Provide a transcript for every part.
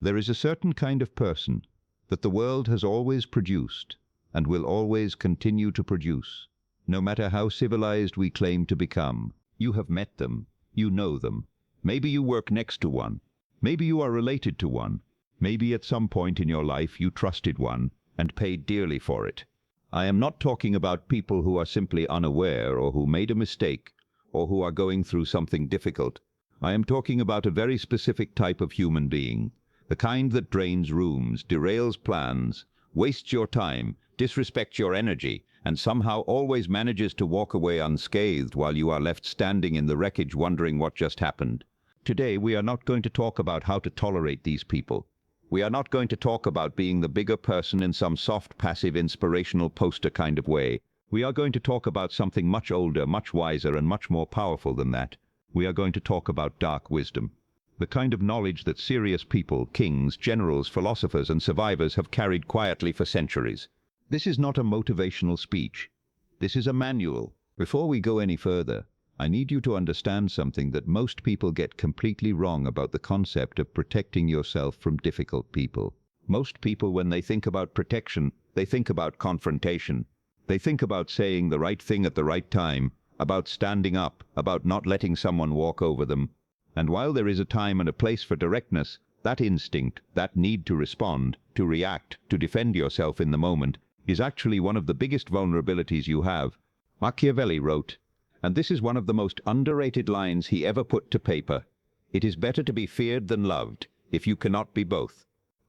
There is a certain kind of person that the world has always produced and will always continue to produce, no matter how civilized we claim to become. You have met them, you know them. Maybe you work next to one. Maybe you are related to one. Maybe at some point in your life you trusted one and paid dearly for it. I am not talking about people who are simply unaware or who made a mistake or who are going through something difficult. I am talking about a very specific type of human being, the kind that drains rooms, derails plans, wastes your time, disrespects your energy, and somehow always manages to walk away unscathed while you are left standing in the wreckage wondering what just happened. Today we are not going to talk about how to tolerate these people. We are not going to talk about being the bigger person in some soft, passive, inspirational poster kind of way. We are going to talk about something much older, much wiser, and much more powerful than that. We are going to talk about dark wisdom. The kind of knowledge that serious people, kings, generals, philosophers, and survivors have carried quietly for centuries. This is not a motivational speech. This is a manual. Before we go any further, I need you to understand something that most people get completely wrong about the concept of protecting yourself from difficult people. Most people, when they think about protection, they think about confrontation. They think about saying the right thing at the right time, about standing up, about not letting someone walk over them. And while there is a time and a place for directness, that instinct, that need to respond, to react, to defend yourself in the moment, is actually one of the biggest vulnerabilities you have. Machiavelli wrote, and this is one of the most underrated lines he ever put to paper, "It is better to be feared than loved, if you cannot be both."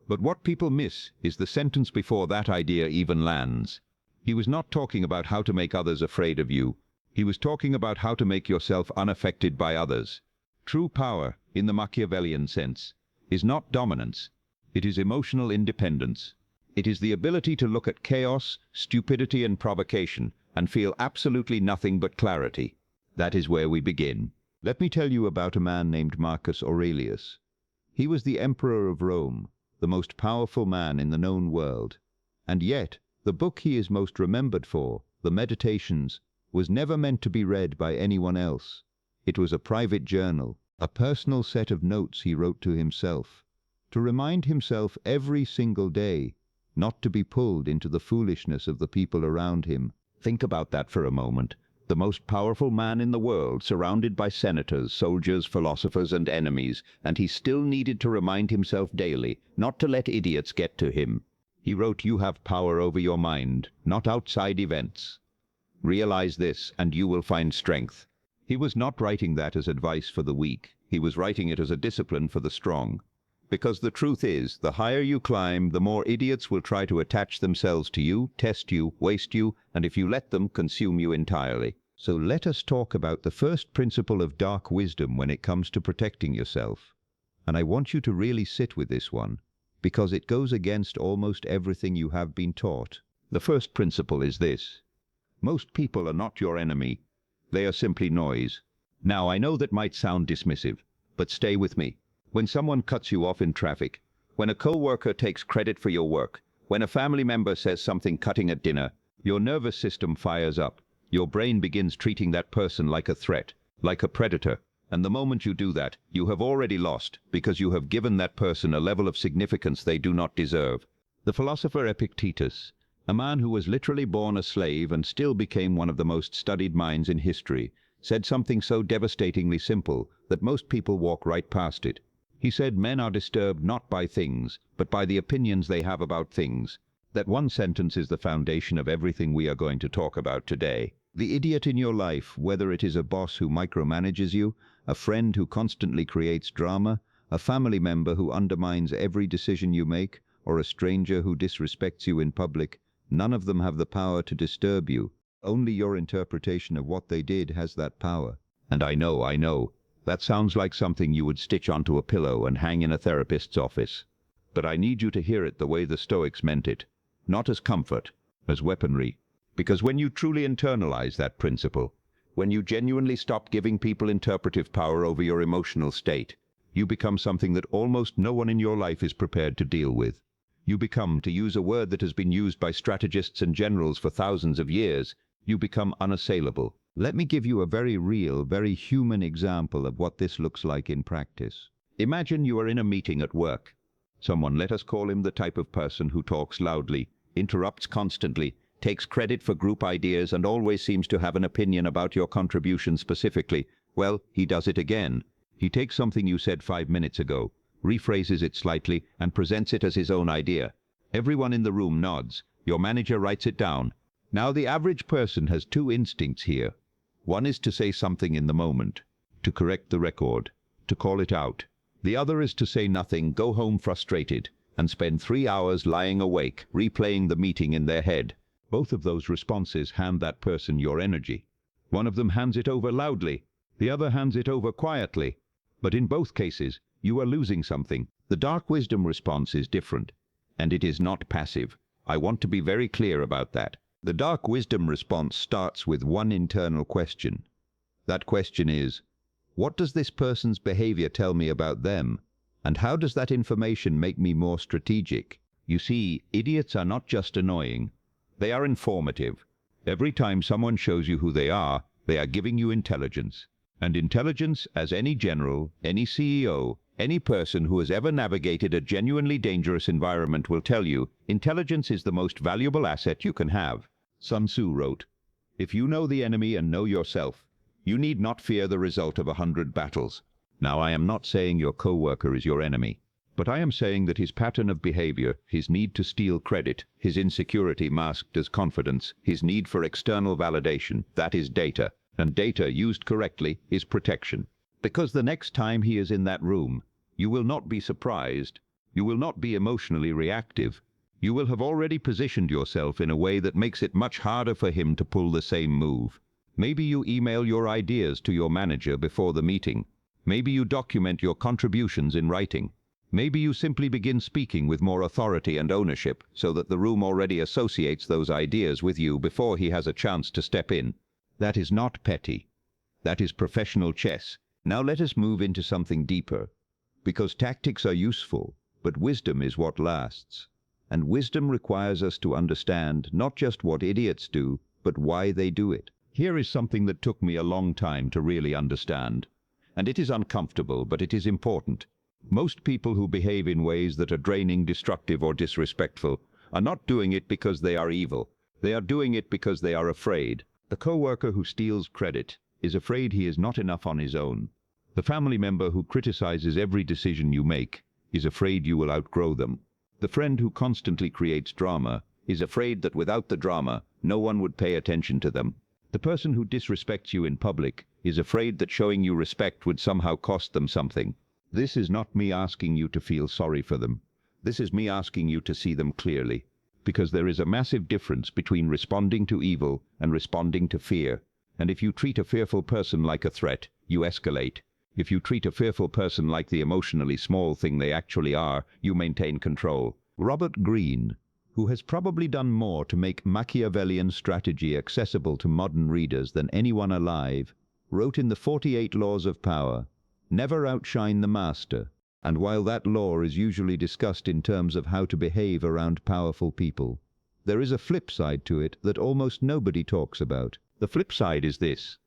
But what people miss is the sentence before that idea even lands. He was not talking about how to make others afraid of you. He was talking about how to make yourself unaffected by others. True power, in the Machiavellian sense, is not dominance. It is emotional independence. It is the ability to look at chaos, stupidity, and provocation and feel absolutely nothing but clarity. That is where we begin. Let me tell you about a man named Marcus Aurelius. He was the emperor of Rome, the most powerful man in the known world. And yet, the book he is most remembered for, the Meditations, was never meant to be read by anyone else. It was a private journal, a personal set of notes he wrote to himself, to remind himself every single day not to be pulled into the foolishness of the people around him. Think about that for a moment. The most powerful man in the world, surrounded by senators, soldiers, philosophers, and enemies, and he still needed to remind himself daily not to let idiots get to him. He wrote, "You have power over your mind, not outside events. Realize this, and you will find strength." He was not writing that as advice for the weak. He was writing it as a discipline for the strong. Because the truth is, the higher you climb, the more idiots will try to attach themselves to you, test you, waste you, and if you let them, consume you entirely. So let us talk about the first principle of dark wisdom when it comes to protecting yourself. And I want you to really sit with this one, because it goes against almost everything you have been taught. The first principle is this: most people are not your enemy. They are simply noise. Now, I know that might sound dismissive, but stay with me. When someone cuts you off in traffic, when a co-worker takes credit for your work, when a family member says something cutting at dinner, your nervous system fires up. Your brain begins treating that person like a threat, like a predator. And the moment you do that, you have already lost, because you have given that person a level of significance they do not deserve. The philosopher Epictetus, a man who was literally born a slave and still became one of the most studied minds in history, said something so devastatingly simple that most people walk right past it. He said men are disturbed not by things, but by the opinions they have about things. That one sentence is the foundation of everything we are going to talk about today. The idiot in your life, whether it is a boss who micromanages you, a friend who constantly creates drama, a family member who undermines every decision you make, or a stranger who disrespects you in public, none of them have the power to disturb you. Only your interpretation of what they did has that power. And I know, that sounds like something you would stitch onto a pillow and hang in a therapist's office. But I need you to hear it the way the Stoics meant it, not as comfort, as weaponry. Because when you truly internalize that principle, when you genuinely stop giving people interpretive power over your emotional state, you become something that almost no one in your life is prepared to deal with. You become, to use a word that has been used by strategists and generals for thousands of years, you become unassailable. Let me give you a very real, very human example of what this looks like in practice. Imagine you are in a meeting at work. Someone, let us call him the type of person who talks loudly, interrupts constantly, takes credit for group ideas, and always seems to have an opinion about your contribution specifically. Well, he does it again. He takes something you said 5 minutes ago, rephrases it slightly, and presents it as his own idea. Everyone in the room nods. Your manager writes it down. Now, the average person has two instincts here. One is to say something in the moment, to correct the record, to call it out. The other is to say nothing, go home frustrated, and spend 3 hours lying awake, replaying the meeting in their head. Both of those responses hand that person your energy. One of them hands it over loudly, the other hands it over quietly. But in both cases, you are losing something. The dark wisdom response is different, and it is not passive. I want to be very clear about that. The dark wisdom response starts with one internal question. That question is, what does this person's behavior tell me about them? And how does that information make me more strategic? You see, idiots are not just annoying. They are informative. Every time someone shows you who they are giving you intelligence. And intelligence, as any general, any CEO, any person who has ever navigated a genuinely dangerous environment will tell you, intelligence is the most valuable asset you can have. Sun Tzu wrote, "If you know the enemy and know yourself, you need not fear the result of 100 battles." Now, I am not saying your co-worker is your enemy, but I am saying that his pattern of behavior, his need to steal credit, his insecurity masked as confidence, his need for external validation, that is data. And data, used correctly, is protection. Because the next time he is in that room, you will not be surprised. You will not be emotionally reactive. You will have already positioned yourself in a way that makes it much harder for him to pull the same move. Maybe you email your ideas to your manager before the meeting. Maybe you document your contributions in writing. Maybe you simply begin speaking with more authority and ownership so that the room already associates those ideas with you before he has a chance to step in. That is not petty. That is professional chess. Now let us move into something deeper. Because tactics are useful, but wisdom is what lasts. And wisdom requires us to understand not just what idiots do, but why they do it. Here is something that took me a long time to really understand. And it is uncomfortable, but it is important. Most people who behave in ways that are draining, destructive, or disrespectful are not doing it because they are evil. They are doing it because they are afraid. The co-worker who steals credit is afraid he is not enough on his own. The family member who criticizes every decision you make is afraid you will outgrow them. The friend who constantly creates drama is afraid that without the drama, no one would pay attention to them. The person who disrespects you in public is afraid that showing you respect would somehow cost them something. This is not me asking you to feel sorry for them. This is me asking you to see them clearly. Because there is a massive difference between responding to evil and responding to fear. And if you treat a fearful person like a threat, you escalate. If you treat a fearful person like the emotionally small thing they actually are, you maintain control. Robert Greene, who has probably done more to make Machiavellian strategy accessible to modern readers than anyone alive, wrote in the 48 Laws of Power, "Never outshine the master." And while that law is usually discussed in terms of how to behave around powerful people, there is a flip side to it that almost nobody talks about. The flip side is this.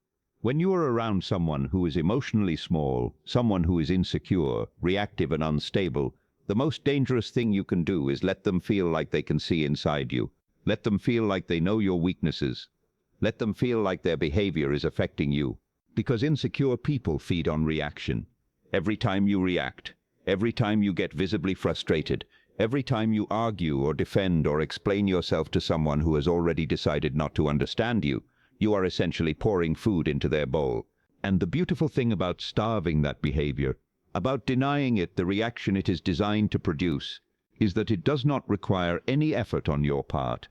When you are around someone who is emotionally small, someone who is insecure, reactive and unstable, the most dangerous thing you can do is let them feel like they can see inside you. Let them feel like they know your weaknesses. Let them feel like their behavior is affecting you. Because insecure people feed on reaction. Every time you react, every time you get visibly frustrated, every time you argue or defend or explain yourself to someone who has already decided not to understand you, you are essentially pouring food into their bowl. And the beautiful thing about starving that behavior, about denying it the reaction it is designed to produce, is that it does not require any effort on your part.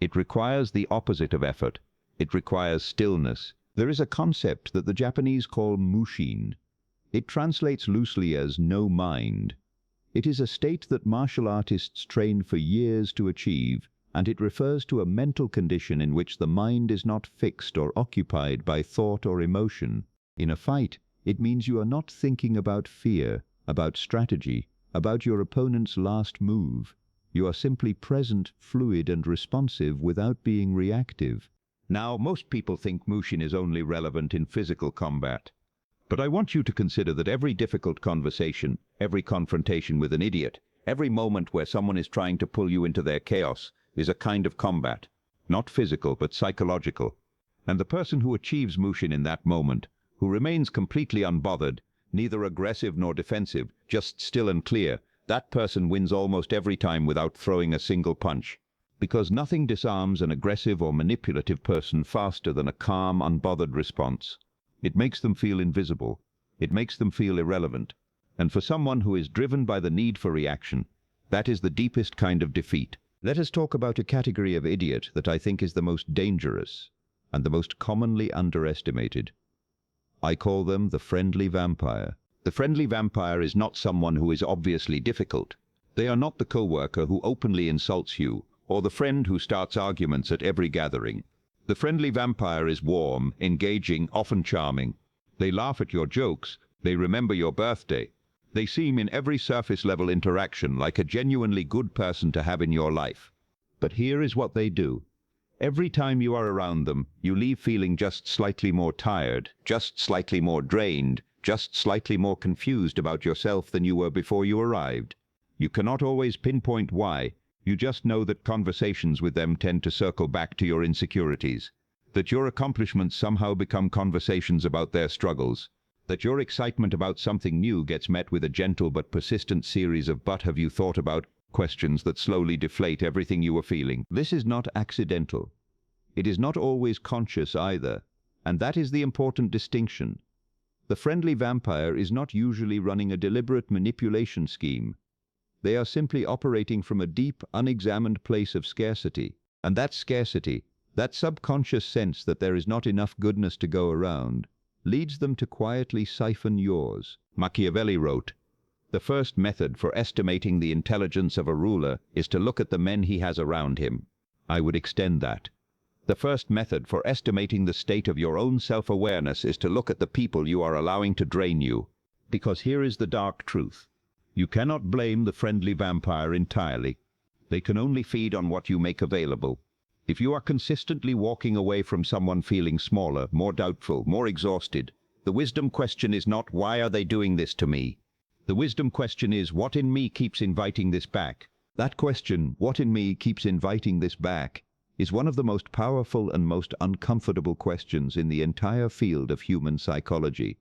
It requires the opposite of effort. It requires stillness. There is a concept that the Japanese call mushin. It translates loosely as no mind. It is a state that martial artists train for years to achieve, and it refers to a mental condition in which the mind is not fixed or occupied by thought or emotion. In a fight, it means you are not thinking about fear, about strategy, about your opponent's last move. You are simply present, fluid and responsive without being reactive. Now, most people think mushin is only relevant in physical combat. But I want you to consider that every difficult conversation, every confrontation with an idiot, Every moment where someone is trying to pull you into their chaos is a kind of combat, not physical but psychological. And the person who achieves Mushin in that moment, who remains completely unbothered, neither aggressive nor defensive, just still and clear, that person wins almost every time without throwing a single punch. Because nothing disarms an aggressive or manipulative person faster than a calm, unbothered response. It makes them feel invisible. It makes them feel irrelevant. And for someone who is driven by the need for reaction, that is the deepest kind of defeat. Let us talk about a category of idiot that I think is the most dangerous and the most commonly underestimated. I call them the friendly vampire. The friendly vampire is not someone who is obviously difficult. They are not the coworker who openly insults you, or the friend who starts arguments at every gathering. The friendly vampire is warm, engaging, often charming. They laugh at your jokes. They remember your birthday. They seem in every surface-level interaction like a genuinely good person to have in your life. But here is what they do. Every time you are around them, you leave feeling just slightly more tired, just slightly more drained, just slightly more confused about yourself than you were before you arrived. You cannot always pinpoint why. You just know that conversations with them tend to circle back to your insecurities, that your accomplishments somehow become conversations about their struggles, that your excitement about something new gets met with a gentle but persistent series of "but have you thought about" questions that slowly deflate everything you were feeling. This is not accidental. It is not always conscious either, and that is the important distinction. The friendly vampire is not usually running a deliberate manipulation scheme. They are simply operating from a deep, unexamined place of scarcity. And that scarcity, that subconscious sense that there is not enough goodness to go around, leads them to quietly siphon yours. Machiavelli wrote, "The first method for estimating the intelligence of a ruler is to look at the men he has around him." I would extend that. The first method for estimating the state of your own self-awareness is to look at the people you are allowing to drain you. Because here is the dark truth. You cannot blame the friendly vampire entirely. They can only feed on what you make available. If you are consistently walking away from someone feeling smaller, more doubtful, more exhausted, the wisdom question is not "why are they doing this to me?" The wisdom question is "what in me keeps inviting this back?" That question, "what in me keeps inviting this back?" is one of the most powerful and most uncomfortable questions in the entire field of human psychology.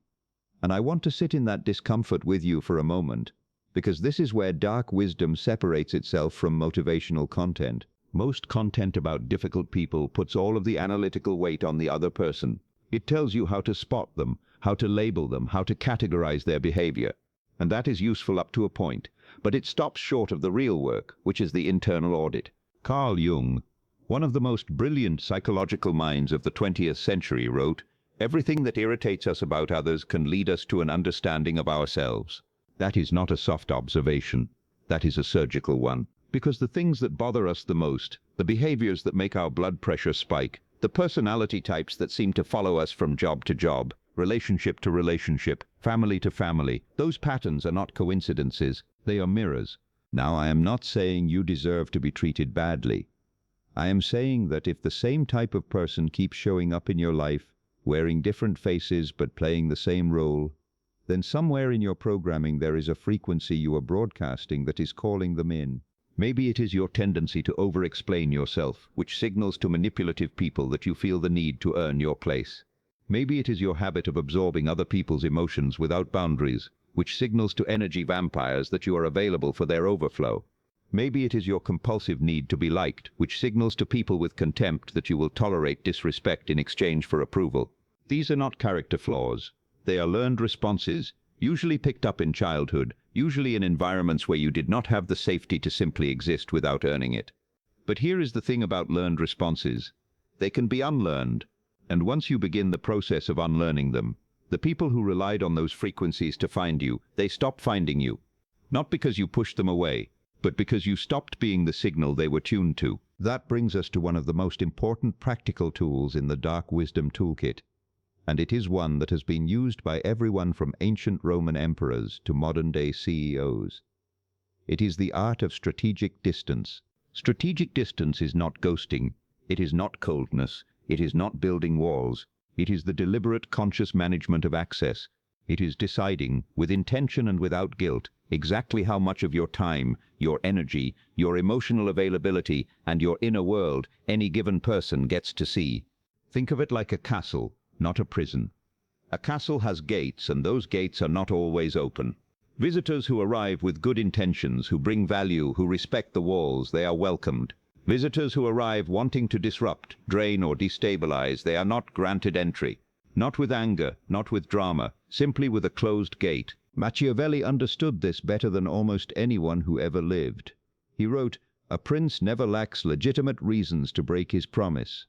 And I want to sit in that discomfort with you for a moment, because this is where dark wisdom separates itself from motivational content. Most content about difficult people puts all of the analytical weight on the other person. It tells you how to spot them, how to label them, how to categorize their behavior. And that is useful up to a point, but it stops short of the real work, which is the internal audit. Carl Jung, one of the most brilliant psychological minds of the 20th century, wrote, "Everything that irritates us about others can lead us to an understanding of ourselves." That is not a soft observation. That is a surgical one. Because the things that bother us the most, the behaviors that make our blood pressure spike, the personality types that seem to follow us from job to job, relationship to relationship, family to family, those patterns are not coincidences, they are mirrors. Now, I am not saying you deserve to be treated badly. I am saying that if the same type of person keeps showing up in your life, wearing different faces but playing the same role, then somewhere in your programming there is a frequency you are broadcasting that is calling them in. Maybe it is your tendency to over-explain yourself, which signals to manipulative people that you feel the need to earn your place. Maybe it is your habit of absorbing other people's emotions without boundaries, which signals to energy vampires that you are available for their overflow. Maybe it is your compulsive need to be liked, which signals to people with contempt that you will tolerate disrespect in exchange for approval. These are not character flaws. They are learned responses, usually picked up in childhood, usually in environments where you did not have the safety to simply exist without earning it. But here is the thing about learned responses. They can be unlearned, and once you begin the process of unlearning them, the people who relied on those frequencies to find you, they stop finding you. Not because you pushed them away, but because you stopped being the signal they were tuned to. That brings us to one of the most important practical tools in the Dark Wisdom Toolkit, and it is one that has been used by everyone from ancient Roman emperors to modern-day CEOs. It is the art of strategic distance. Strategic distance is not ghosting, it is not coldness, it is not building walls, it is the deliberate conscious management of access. It is deciding, with intention and without guilt, exactly how much of your time, your energy, your emotional availability, and your inner world any given person gets to see. Think of it like a castle, not a prison. A castle has gates, and those gates are not always open. Visitors who arrive with good intentions, who bring value, who respect the walls, they are welcomed. Visitors who arrive wanting to disrupt, drain, or destabilize, they are not granted entry. Not with anger, not with drama, simply with a closed gate. Machiavelli understood this better than almost anyone who ever lived. He wrote, "A prince never lacks legitimate reasons to break his promise."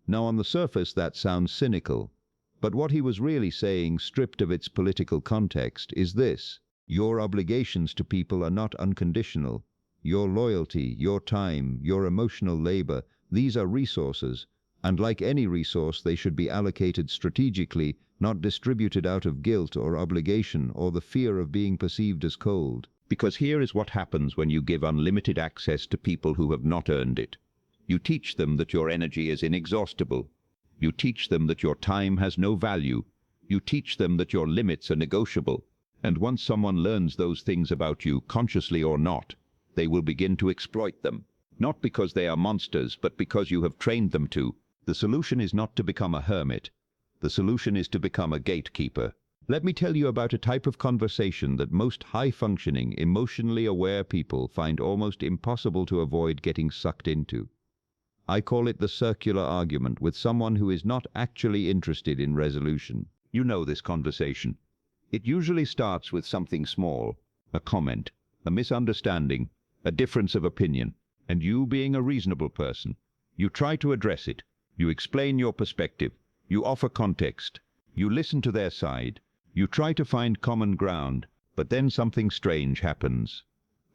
Now on the surface that sounds cynical, but what he was really saying, stripped of its political context, is this: your obligations to people are not unconditional. Your loyalty, your time, your emotional labor, these are resources, and like any resource they should be allocated strategically, not distributed out of guilt or obligation or the fear of being perceived as cold. Because here is what happens when you give unlimited access to people who have not earned it. You teach them that your energy is inexhaustible. You teach them that your time has no value. You teach them that your limits are negotiable. And once someone learns those things about you, consciously or not, they will begin to exploit them. Not because they are monsters, but because you have trained them to. The solution is not to become a hermit. The solution is to become a gatekeeper. Let me tell you about a type of conversation that most high-functioning, emotionally aware people find almost impossible to avoid getting sucked into. I call it the circular argument with someone who is not actually interested in resolution. You know this conversation. It usually starts with something small, a comment, a misunderstanding, a difference of opinion, and you, being a reasonable person, you try to address it. You explain your perspective, you offer context, you listen to their side, you try to find common ground, but then something strange happens.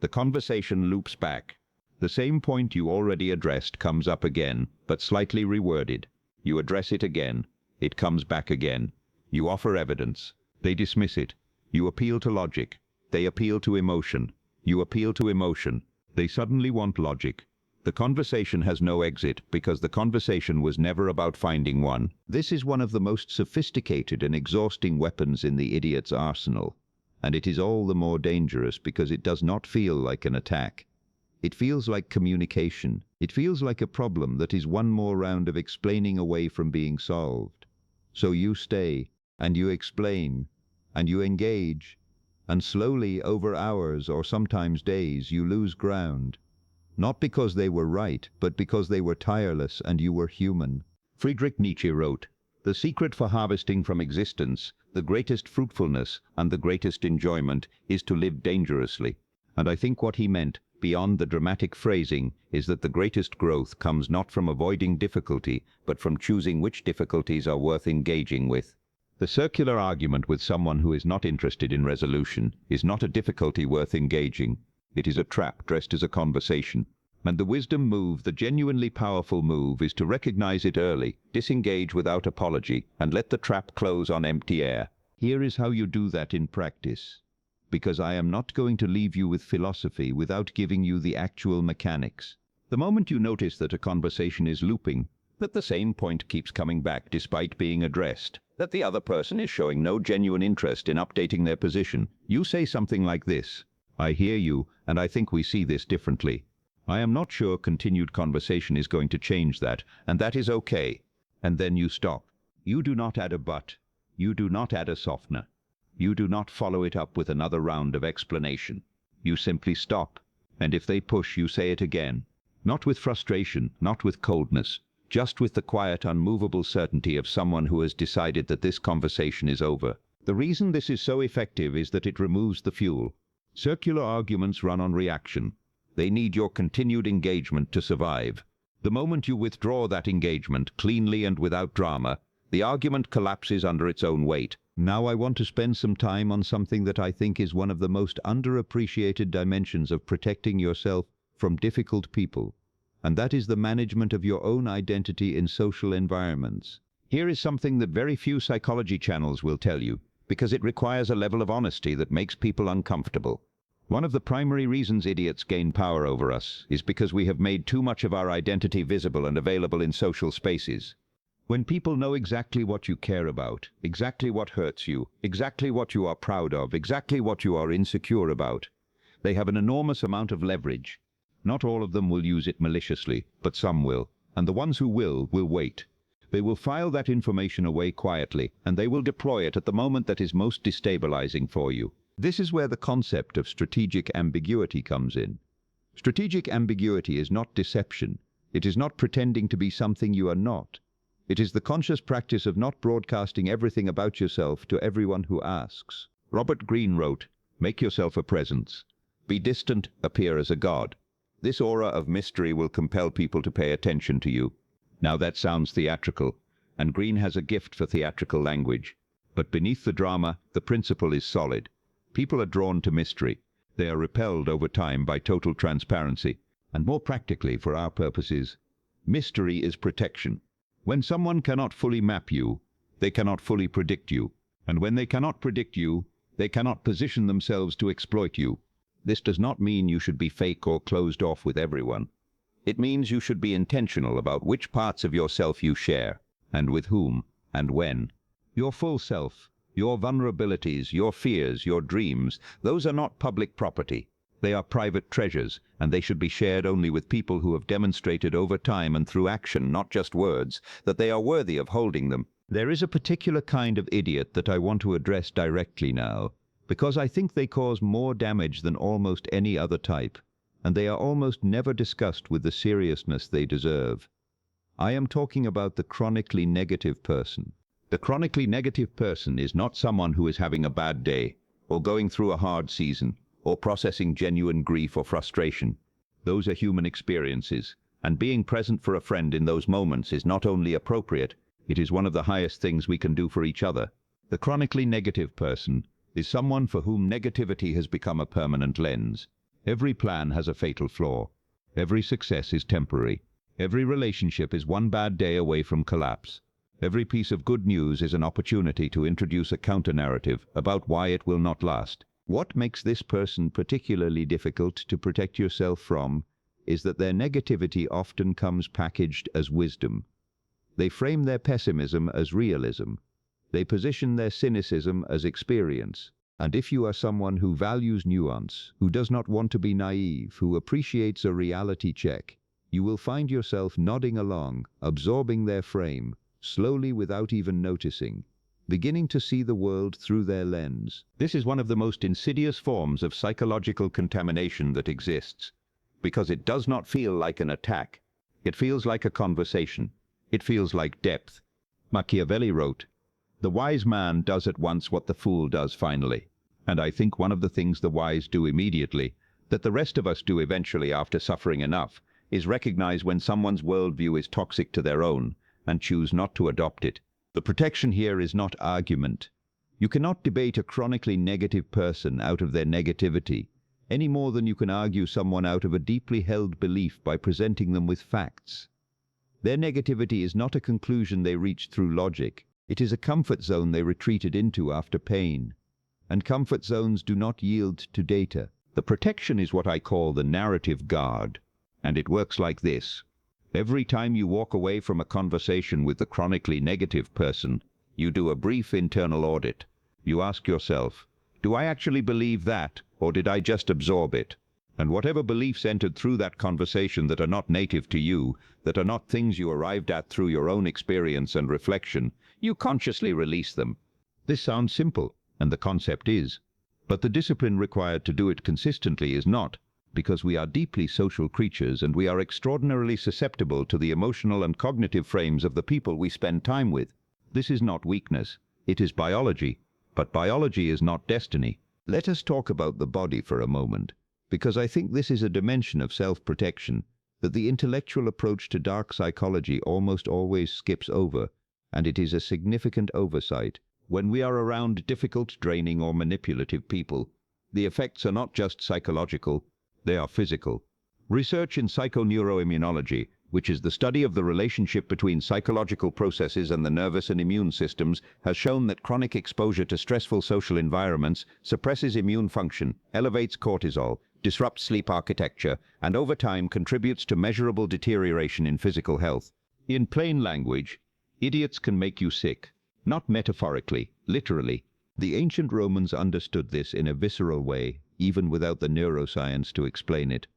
The conversation loops back. The same point you already addressed comes up again, but slightly reworded. You address it again. It comes back again. You offer evidence. They dismiss it. You appeal to logic. They appeal to emotion. You appeal to emotion. They suddenly want logic. The conversation has no exit because the conversation was never about finding one. This is one of the most sophisticated and exhausting weapons in the idiot's arsenal. And it is all the more dangerous because it does not feel like an attack. It feels like communication. It feels like a problem that is one more round of explaining away from being solved. So you stay, and you explain, and you engage, and slowly, over hours or sometimes days, you lose ground. Not because they were right, but because they were tireless and you were human. Friedrich Nietzsche wrote, "The secret for harvesting from existence, the greatest fruitfulness and the greatest enjoyment is to live dangerously." And I think what he meant, beyond the dramatic phrasing, is that the greatest growth comes not from avoiding difficulty, but from choosing which difficulties are worth engaging with. The circular argument with someone who is not interested in resolution is not a difficulty worth engaging. It is a trap dressed as a conversation. And the wisdom move, the genuinely powerful move, is to recognize it early, disengage without apology, and let the trap close on empty air. Here is how you do that in practice. Because I am not going to leave you with philosophy without giving you the actual mechanics. The moment you notice that a conversation is looping, that the same point keeps coming back despite being addressed, that the other person is showing no genuine interest in updating their position, you say something like this: "I hear you, and I think we see this differently. I am not sure continued conversation is going to change that, and that is okay." And then you stop. You do not add a but. You do not add a softener. You do not follow it up with another round of explanation. You simply stop, and if they push, you say it again. Not with frustration, not with coldness, just with the quiet, unmovable certainty of someone who has decided that this conversation is over. The reason this is so effective is that it removes the fuel. Circular arguments run on reaction. They need your continued engagement to survive. The moment you withdraw that engagement, cleanly and without drama, the argument collapses under its own weight. Now I want to spend some time on something that I think is one of the most underappreciated dimensions of protecting yourself from difficult people, and that is the management of your own identity in social environments. Here is something that very few psychology channels will tell you, because it requires a level of honesty that makes people uncomfortable. One of the primary reasons idiots gain power over us is because we have made too much of our identity visible and available in social spaces. When people know exactly what you care about, exactly what hurts you, exactly what you are proud of, exactly what you are insecure about, They have an enormous amount of leverage. Not all of them will use it maliciously, but some will, and the ones who will wait. They will file that information away quietly, and they will deploy it at the moment that is most destabilizing for you. This is where the concept of strategic ambiguity comes in. Strategic ambiguity is not deception. It is not pretending to be something you are not. It is the conscious practice of not broadcasting everything about yourself to everyone who asks. Robert Greene wrote, "Make yourself a presence. Be distant, appear as a god. This aura of mystery will compel people to pay attention to you." Now that sounds theatrical, and Greene has a gift for theatrical language. But beneath the drama, the principle is solid. People are drawn to mystery. They are repelled over time by total transparency. And more practically, for our purposes, mystery is protection. When someone cannot fully map you, they cannot fully predict you. And when they cannot predict you, they cannot position themselves to exploit you. This does not mean you should be fake or closed off with everyone. It means you should be intentional about which parts of yourself you share, and with whom, and when. Your full self, your vulnerabilities, your fears, your dreams, those are not public property. They are private treasures, and they should be shared only with people who have demonstrated over time and through action, not just words, that they are worthy of holding them. There is a particular kind of idiot that I want to address directly now, because I think they cause more damage than almost any other type, and they are almost never discussed with the seriousness they deserve. I am talking about the chronically negative person. The chronically negative person is not someone who is having a bad day, or going through a hard season, or processing genuine grief or frustration. Those are human experiences, and being present for a friend in those moments is not only appropriate, it is one of the highest things we can do for each other. The chronically negative person is someone for whom negativity has become a permanent lens. Every plan has a fatal flaw. Every success is temporary. Every relationship is one bad day away from collapse. Every piece of good news is an opportunity to introduce a counter-narrative about why it will not last. What makes this person particularly difficult to protect yourself from is that their negativity often comes packaged as wisdom. They frame their pessimism as realism. They position their cynicism as experience. And if you are someone who values nuance, who does not want to be naive, who appreciates a reality check, you will find yourself nodding along, absorbing their frame, slowly without even noticing, beginning to see the world through their lens. This is one of the most insidious forms of psychological contamination that exists, because it does not feel like an attack. It feels like a conversation. It feels like depth. Machiavelli wrote, "The wise man does at once what the fool does finally." And I think one of the things the wise do immediately, that the rest of us do eventually after suffering enough, is recognize when someone's worldview is toxic to their own, and choose not to adopt it. The protection here is not argument. You cannot debate a chronically negative person out of their negativity, any more than you can argue someone out of a deeply held belief by presenting them with facts. Their negativity is not a conclusion they reached through logic. It is a comfort zone they retreated into after pain. And comfort zones do not yield to data. The protection is what I call the narrative guard. And it works like this. Every time you walk away from a conversation with the chronically negative person, you do a brief internal audit. You ask yourself, do I actually believe that, or did I just absorb it? And whatever beliefs entered through that conversation that are not native to you, that are not things you arrived at through your own experience and reflection, you consciously release them. This sounds simple, and the concept is. But the discipline required to do it consistently is not, because we are deeply social creatures and we are extraordinarily susceptible to the emotional and cognitive frames of the people we spend time with. This is not weakness, it is biology. But biology is not destiny. Let us talk about the body for a moment, because I think this is a dimension of self-protection that the intellectual approach to dark psychology almost always skips over, and it is a significant oversight. When we are around difficult, draining, or manipulative people, the effects are not just psychological, they are physical. Research in psychoneuroimmunology, which is the study of the relationship between psychological processes and the nervous and immune systems, has shown that chronic exposure to stressful social environments suppresses immune function, elevates cortisol, disrupts sleep architecture, and over time contributes to measurable deterioration in physical health. In plain language, idiots can make you sick. Not metaphorically, literally. The ancient Romans understood this in a visceral way, even without the neuroscience to explain it.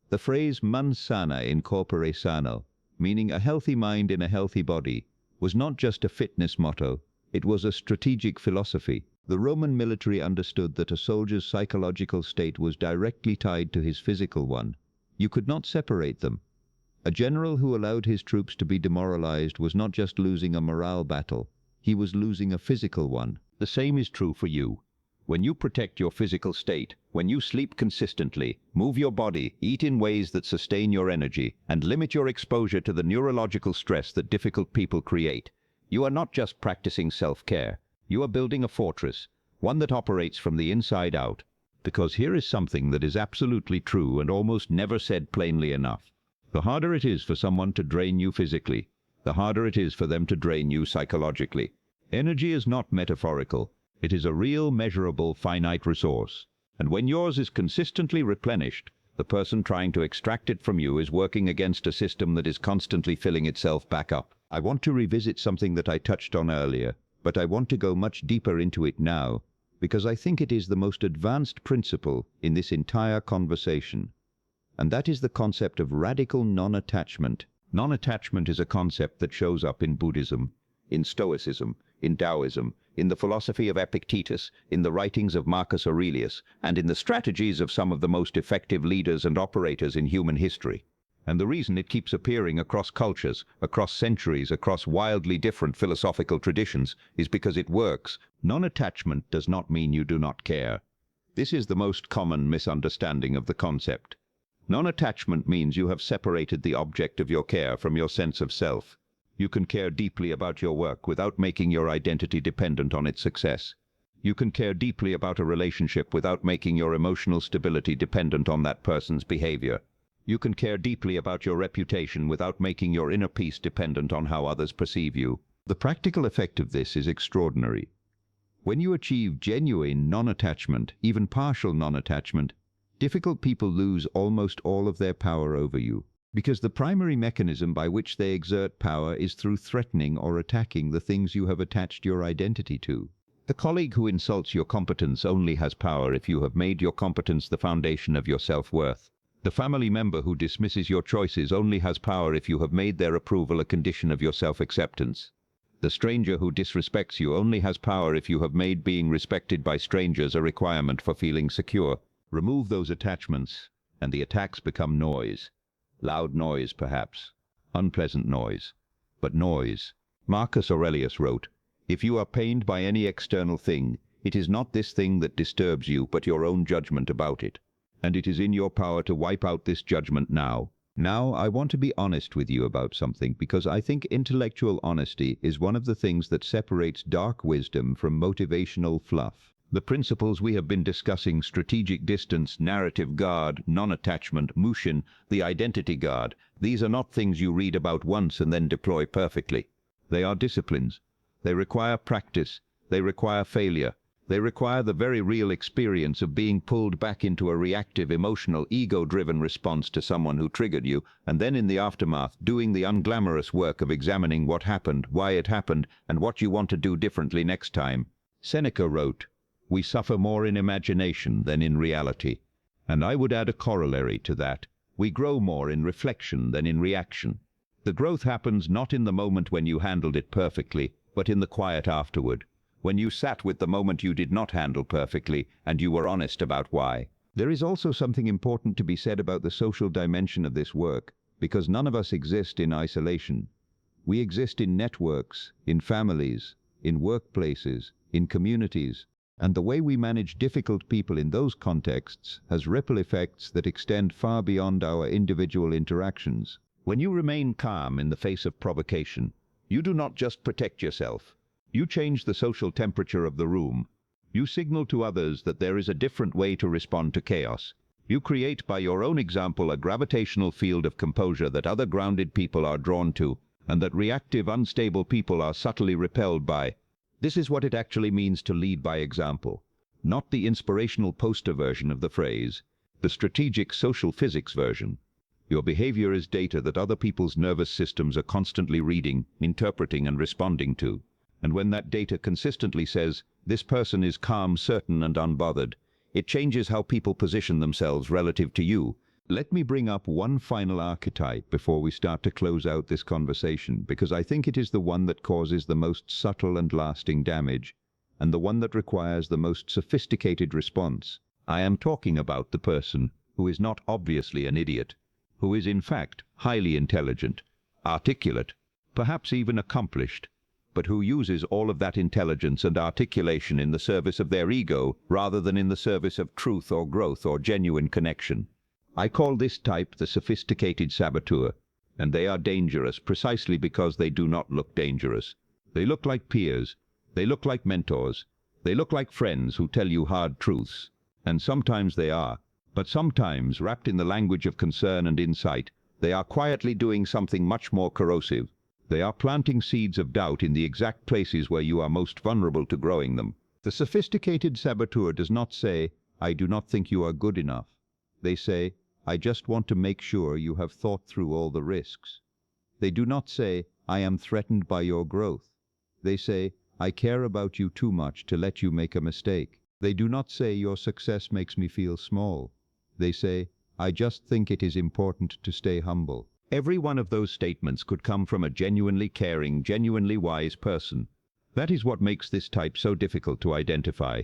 The phrase mens sana in corpore sano, meaning a healthy mind in a healthy body, was not just a fitness motto, it was a strategic philosophy. The Roman military understood that a soldier's psychological state was directly tied to his physical one. You could not separate them. A general who allowed his troops to be demoralized was not just losing a morale battle, he was losing a physical one. The same is true for you. When you protect your physical state, when you sleep consistently, move your body, eat in ways that sustain your energy, and limit your exposure to the neurological stress that difficult people create, you are not just practicing self-care. You are building a fortress, one that operates from the inside out. Because here is something that is absolutely true and almost never said plainly enough. The harder it is for someone to drain you physically, the harder it is for them to drain you psychologically. Energy is not metaphorical. It is a real, measurable, finite resource. And when yours is consistently replenished, the person trying to extract it from you is working against a system that is constantly filling itself back up. I want to revisit something that I touched on earlier, but I want to go much deeper into it now, because I think it is the most advanced principle in this entire conversation. And that is the concept of radical non-attachment. Non-attachment is a concept that shows up in Buddhism, in Stoicism, in Taoism, in the philosophy of Epictetus, in the writings of Marcus Aurelius, and in the strategies of some of the most effective leaders and operators in human history. And the reason it keeps appearing across cultures, across centuries, across wildly different philosophical traditions, is because it works. Non-attachment does not mean you do not care. This is the most common misunderstanding of the concept. Non-attachment means you have separated the object of your care from your sense of self. You can care deeply about your work without making your identity dependent on its success. You can care deeply about a relationship without making your emotional stability dependent on that person's behavior. You can care deeply about your reputation without making your inner peace dependent on how others perceive you. The practical effect of this is extraordinary. When you achieve genuine non-attachment, even partial non-attachment, difficult people lose almost all of their power over you, because the primary mechanism by which they exert power is through threatening or attacking the things you have attached your identity to. The colleague who insults your competence only has power if you have made your competence the foundation of your self-worth. The family member who dismisses your choices only has power if you have made their approval a condition of your self-acceptance. The stranger who disrespects you only has power if you have made being respected by strangers a requirement for feeling secure. Remove those attachments, and the attacks become noise. Loud noise, perhaps. Unpleasant noise. But noise. Marcus Aurelius wrote, "If you are pained by any external thing, it is not this thing that disturbs you, but your own judgment about it. And it is in your power to wipe out this judgment now." Now, I want to be honest with you about something, because I think intellectual honesty is one of the things that separates dark wisdom from motivational fluff. The principles we have been discussing, strategic distance, narrative guard, non-attachment, Mushin, the identity guard, these are not things you read about once and then deploy perfectly. They are disciplines. They require practice. They require failure. They require the very real experience of being pulled back into a reactive, emotional, ego-driven response to someone who triggered you, and then in the aftermath doing the unglamorous work of examining what happened, why it happened, and what you want to do differently next time. Seneca wrote, "We suffer more in imagination than in reality." And I would add a corollary to that. We grow more in reflection than in reaction. The growth happens not in the moment when you handled it perfectly, but in the quiet afterward. When you sat with the moment you did not handle perfectly, and you were honest about why. There is also something important to be said about the social dimension of this work, because none of us exist in isolation. We exist in networks, in families, in workplaces, in communities, and the way we manage difficult people in those contexts has ripple effects that extend far beyond our individual interactions. When you remain calm in the face of provocation, you do not just protect yourself. You change the social temperature of the room. You signal to others that there is a different way to respond to chaos. You create by your own example a gravitational field of composure that other grounded people are drawn to, and that reactive, unstable people are subtly repelled by. This is what it actually means to lead by example. Not the inspirational poster version of the phrase, the strategic social physics version. Your behavior is data that other people's nervous systems are constantly reading, interpreting, and responding to. And when that data consistently says, "This person is calm, certain, and unbothered," It changes how people position themselves relative to you. Let me bring up one final archetype before we start to close out this conversation, because I think it is the one that causes the most subtle and lasting damage, and the one that requires the most sophisticated response. I am talking about the person who is not obviously an idiot, who is in fact highly intelligent, articulate, perhaps even accomplished, but who uses all of that intelligence and articulation in the service of their ego rather than in the service of truth or growth or genuine connection. I call this type the sophisticated saboteur, and they are dangerous precisely because they do not look dangerous. They look like peers, they look like mentors, they look like friends who tell you hard truths, and sometimes they are, but sometimes, wrapped in the language of concern and insight, they are quietly doing something much more corrosive. They are planting seeds of doubt in the exact places where you are most vulnerable to growing them. The sophisticated saboteur does not say, "I do not think you are good enough." They say, "I just want to make sure you have thought through all the risks." They do not say, "I am threatened by your growth." They say, "I care about you too much to let you make a mistake." They do not say, "Your success makes me feel small." They say, "I just think it is important to stay humble." Every one of those statements could come from a genuinely caring, genuinely wise person. That is what makes this type so difficult to identify.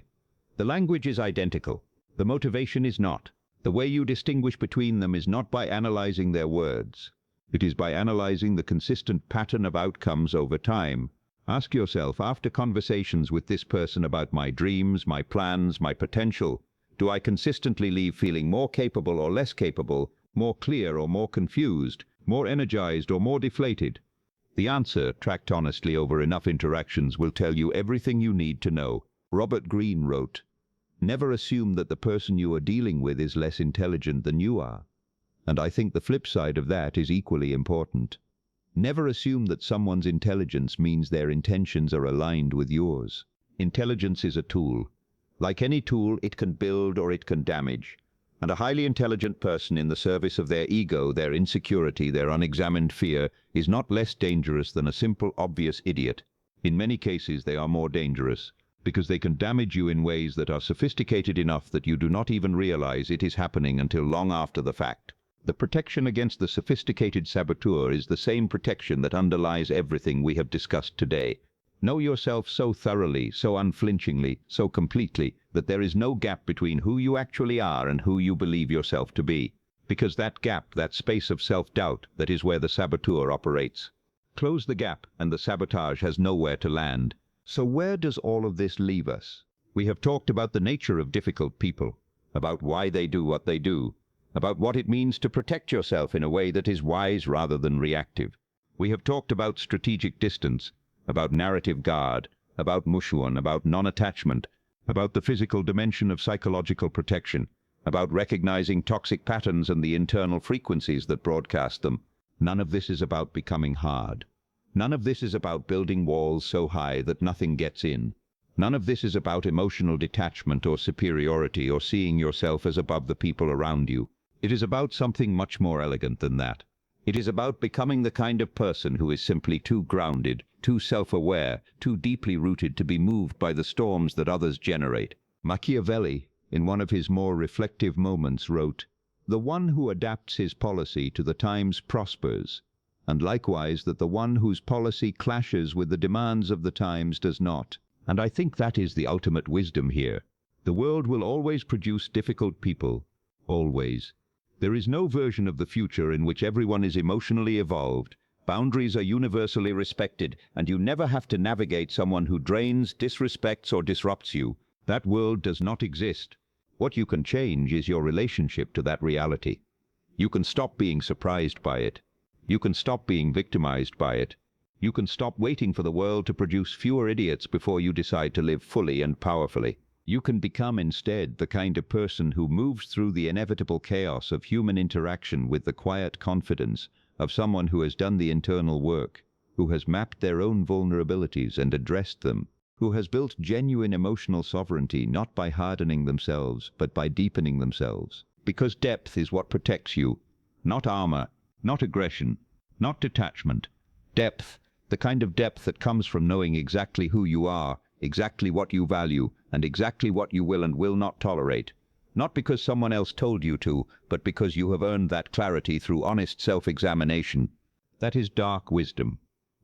The language is identical. The motivation is not. The way you distinguish between them is not by analyzing their words. It is by analyzing the consistent pattern of outcomes over time. Ask yourself, after conversations with this person about my dreams, my plans, my potential, do I consistently leave feeling more capable or less capable, more clear or more confused, more energized or more deflated? The answer, tracked honestly over enough interactions, will tell you everything you need to know. Robert Greene wrote, "Never assume that the person you are dealing with is less intelligent than you are." And I think the flip side of that is equally important. Never assume that someone's intelligence means their intentions are aligned with yours. Intelligence is a tool. Like any tool, it can build or it can damage. And a highly intelligent person in the service of their ego, their insecurity, their unexamined fear, is not less dangerous than a simple, obvious idiot. In many cases, they are more dangerous, because they can damage you in ways that are sophisticated enough that you do not even realize it is happening until long after the fact. The protection against the sophisticated saboteur is the same protection that underlies everything we have discussed today. Know yourself so thoroughly, so unflinchingly, so completely, that there is no gap between who you actually are and who you believe yourself to be. Because that gap, that space of self-doubt, that is where the saboteur operates. Close the gap and the sabotage has nowhere to land. So where does all of this leave us? We have talked about the nature of difficult people, about why they do what they do, about what it means to protect yourself in a way that is wise rather than reactive. We have talked about strategic distance, about narrative guard, about mushuan, about non-attachment, about the physical dimension of psychological protection, about recognizing toxic patterns and the internal frequencies that broadcast them. None of this is about becoming hard. None of this is about building walls so high that nothing gets in. None of this is about emotional detachment or superiority or seeing yourself as above the people around you. It is about something much more elegant than that. It is about becoming the kind of person who is simply too grounded, too self-aware, too deeply rooted to be moved by the storms that others generate. Machiavelli, in one of his more reflective moments, wrote, "The one who adapts his policy to the times prospers, and likewise that the one whose policy clashes with the demands of the times does not." And I think that is the ultimate wisdom here. The world will always produce difficult people. Always. There is no version of the future in which everyone is emotionally evolved, boundaries are universally respected, and you never have to navigate someone who drains, disrespects, or disrupts you. That world does not exist. What you can change is your relationship to that reality. You can stop being surprised by it. You can stop being victimized by it. You can stop waiting for the world to produce fewer idiots before you decide to live fully and powerfully. You can become instead the kind of person who moves through the inevitable chaos of human interaction with the quiet confidence of someone who has done the internal work, who has mapped their own vulnerabilities and addressed them, who has built genuine emotional sovereignty not by hardening themselves but by deepening themselves. Because depth is what protects you, not armor, not aggression, not detachment. Depth, the kind of depth that comes from knowing exactly who you are, exactly what you value, and exactly what you will and will not tolerate. Not because someone else told you to, but because you have earned that clarity through honest self-examination. That is dark wisdom.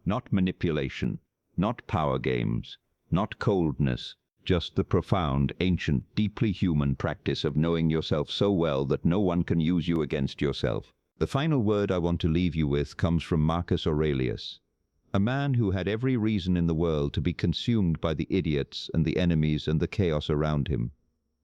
Not manipulation, not power games, not coldness, just the profound, ancient, deeply human practice of knowing yourself so well that no one can use you against yourself. The final word I want to leave you with comes from Marcus Aurelius, a man who had every reason in the world to be consumed by the idiots and the enemies and the chaos around him,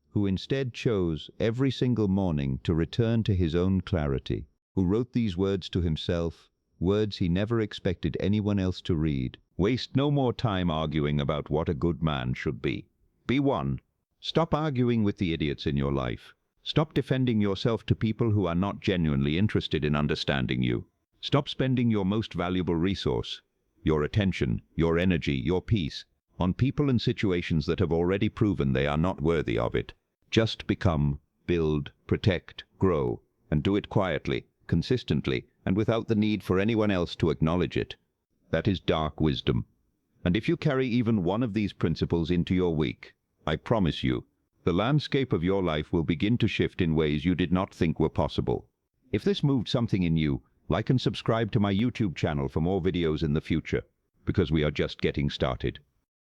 who instead chose every single morning to return to his own clarity, who wrote these words to himself, words he never expected anyone else to read. Waste no more time arguing about what a good man should be. Be one. Stop arguing with the idiots in your life. Stop defending yourself to people who are not genuinely interested in understanding you. Stop spending your most valuable resource, your attention, your energy, your peace, on people and situations that have already proven they are not worthy of it. Just become, build, protect, grow, and do it quietly, consistently, and without the need for anyone else to acknowledge it. That is dark wisdom. And if you carry even one of these principles into your week, I promise you, the landscape of your life will begin to shift in ways you did not think were possible. If this moved something in you, like and subscribe to my YouTube channel for more videos in the future, because we are just getting started.